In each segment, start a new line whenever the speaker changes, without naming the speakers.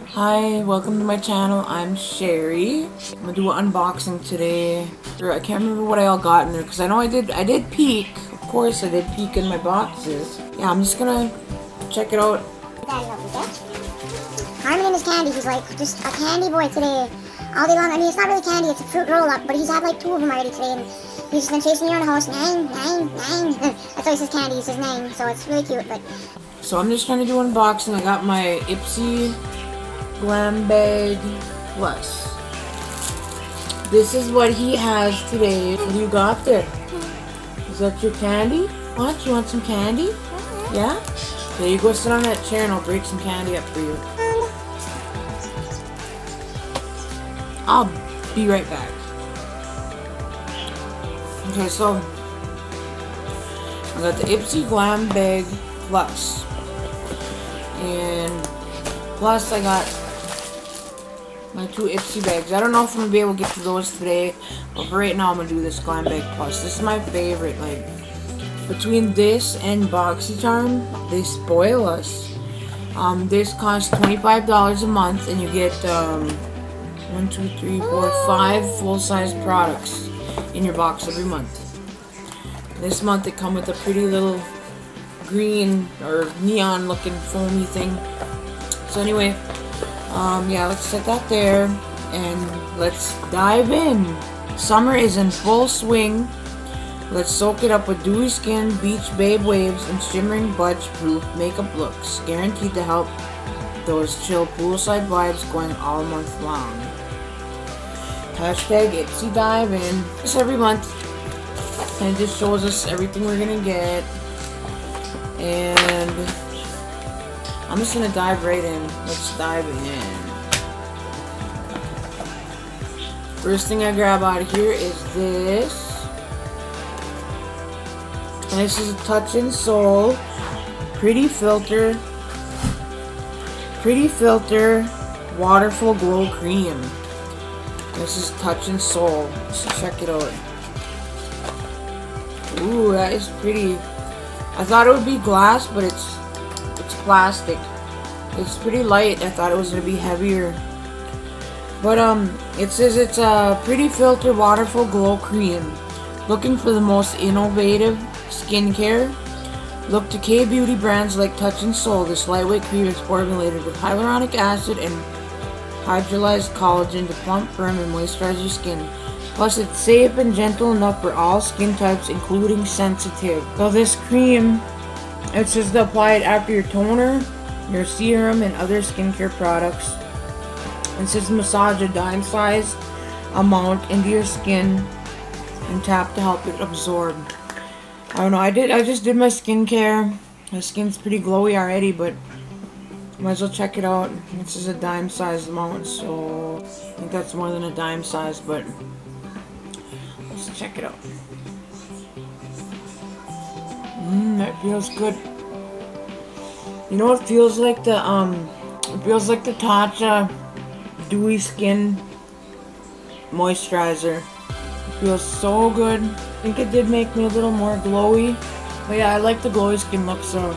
Hi, welcome to my channel. I'm Sherry. I'm gonna do an unboxing today. I can't remember what I all got in there because I know I did peek. Of course, I did peek in my boxes. Yeah, I'm just gonna check it out.
Harmon and his candy, he's like just a candy boy today. All day long. I mean, it's not really candy, it's a fruit roll-up, but he's had like 2 of them already today. And he's just been chasing me around the house. Nang, nang, nang. That's why he says candy, he says nang. So it's really cute, but...
So I'm just trying to do unboxing. I got my Ipsy Glam Bag Plus. This is what he has today. What do you got there? Is that your candy? What? You want some candy? Yeah? There you go, sit on that chair and I'll break some candy up for you. I'll be right back. Okay, so I got the Ipsy Glam Bag Plus. And plus I got my 2 Ipsy bags. I don't know if I'm gonna be able to get to those today, but for right now I'm gonna do this Glam Bag Plus. This is my favorite. Like, between this and BoxyCharm, they spoil us. This costs $25 a month, and you get 1, 2, 3, 4, 5 full-size products in your box every month. This month it come with a pretty little green or neon-looking foamy thing. So anyway, yeah, let's set that there and let's dive in. Summer is in full swing. Let's soak it up with dewy skin, beach babe waves, and shimmering budge-proof makeup looks, guaranteed to help those chill poolside vibes going all month long. Hashtag Ipsy Dive In. This every month, and it just shows us everything we're gonna get. And I'm just gonna dive right in. Let's dive in. First thing I grab out of here is this. And this is a Touch and Soul Pretty Filter Waterful Glow Cream. This is Touch and Soul. Let's check it out. Ooh, that is pretty. I thought it would be glass, but it's plastic. It's pretty light. I thought it was gonna be heavier. But it says it's a Pretty Filter Waterful Glow Cream. Looking for the most innovative skincare? Look to K-beauty brands like Touch and Soul. This lightweight cream is formulated with hyaluronic acid and hydrolyzed collagen to plump, firm, and moisturize your skin. Plus, it's safe and gentle enough for all skin types, including sensitive. So this cream, it says to apply it after your toner, your serum, and other skincare products. It says to massage a dime-sized amount into your skin and tap to help it absorb. I don't know, I just did my skincare. My skin's pretty glowy already, but might as well check it out. This is a dime-sized amount, so I think that's more than a dime size, but let's check it out. That feels good. You know what feels like the it feels like the Tatcha Dewy Skin Moisturizer. It feels so good. I think it did make me a little more glowy. But yeah, I like the glowy skin look, so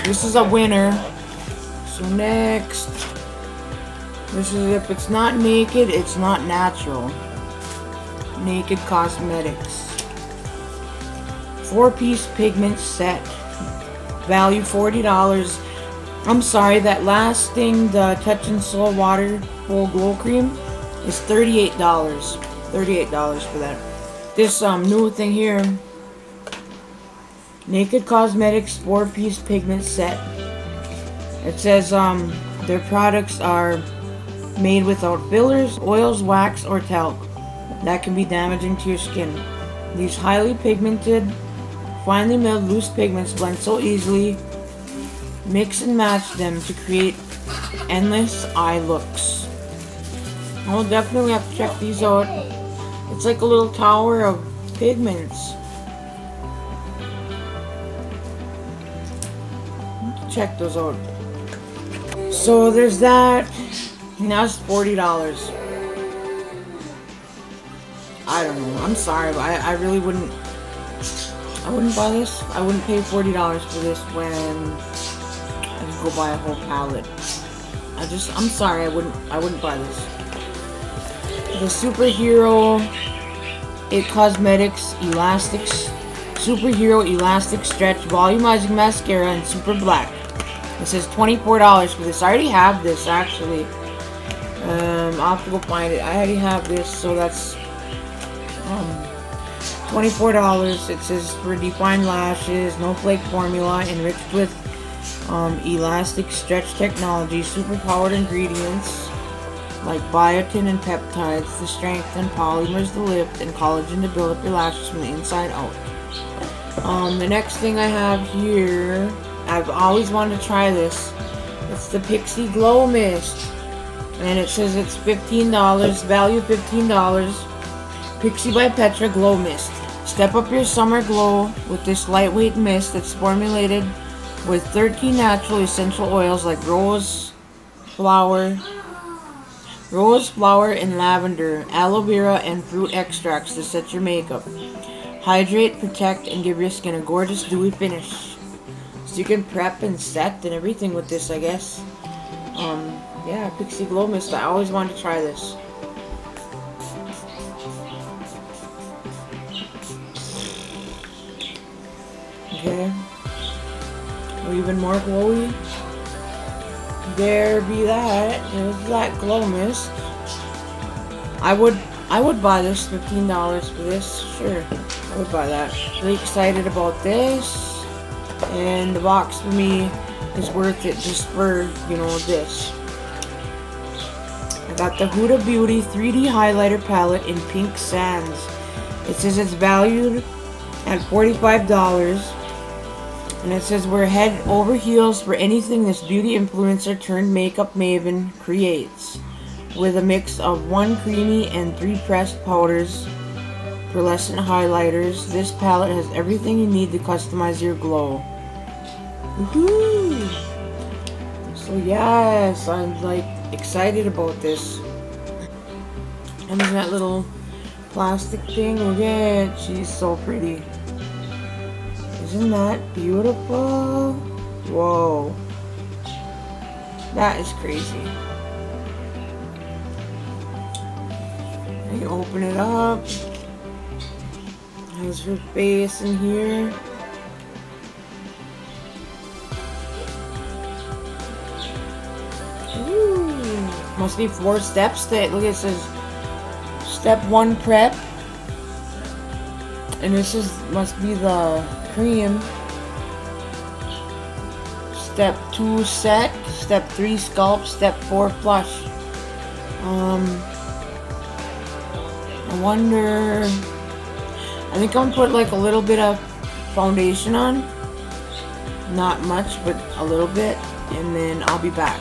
this is a winner. So next, this is if it's not naked, it's not natural. Naked Cosmetics. 4-piece pigment set. Value $40. I'm sorry, that last thing, the Touch and Soul Waterful Glow Cream, is $38. $38 for that. This new thing here, Naked Cosmetics 4-piece pigment set. It says their products are made without fillers, oils, wax, or talc that can be damaging to your skin. These highly pigmented, finely milled loose pigments blend so easily. Mix and match them to create endless eye looks. I'll definitely have to check these out. It's like a little tower of pigments. Check those out. So there's that. Now it's $40. I don't know. I'm sorry, but I really wouldn't I wouldn't buy this. I wouldn't pay $40 for this when I could go buy a whole palette. I'm sorry, I wouldn't buy this. The Superhero It Cosmetics Superhero Elastic Stretch Volumizing Mascara in Super Black. It says $24 for this. I already have this, actually. I'll have to go find it. I already have this, so that's $24. It says for defined lashes, no flake formula, enriched with elastic stretch technology, super powered ingredients like biotin and peptides to strengthen polymers to lift and collagen to build up your lashes from the inside out. The next thing I have here, I've always wanted to try this. It's the Pixie Glow Mist, and it says it's $15, value $15. Pixie by Petra Glow Mist. Step up your summer glow with this lightweight mist that's formulated with 13 natural essential oils like rose flower, and lavender, aloe vera, and fruit extracts to set your makeup. Hydrate, protect, and give your skin a gorgeous dewy finish. So you can prep and set and everything with this, I guess. Yeah, Pixie Glow Mist. I always wanted to try this. Okay. Or even more glowy. There be that. There's that Glow Mist. I would buy this. $15 for this. Sure, I would buy that. Really excited about this. And the box for me is worth it just for, you know, this. I got the Huda Beauty 3D Highlighter Palette in Pink Sands. It says it's valued at $45. And it says we're head over heels for anything this beauty influencer turned makeup maven creates. With a mix of 1 creamy and 3 pressed powders, pearlescent highlighters, this palette has everything you need to customize your glow. Woohoo! So yes, I'm like excited about this. And there's that little plastic thing. Look at it. She's so pretty. Isn't that beautiful? Whoa. That is crazy. You open it up. There's her face in here. Ooh. Must be 4 steps. Look, it says step 1 prep. And this must be the cream. Step 2 set. Step 3 sculpt. Step 4 flush. I wonder. I think I'm gonna put like a little bit of foundation on. Not much, but a little bit. And then I'll be back.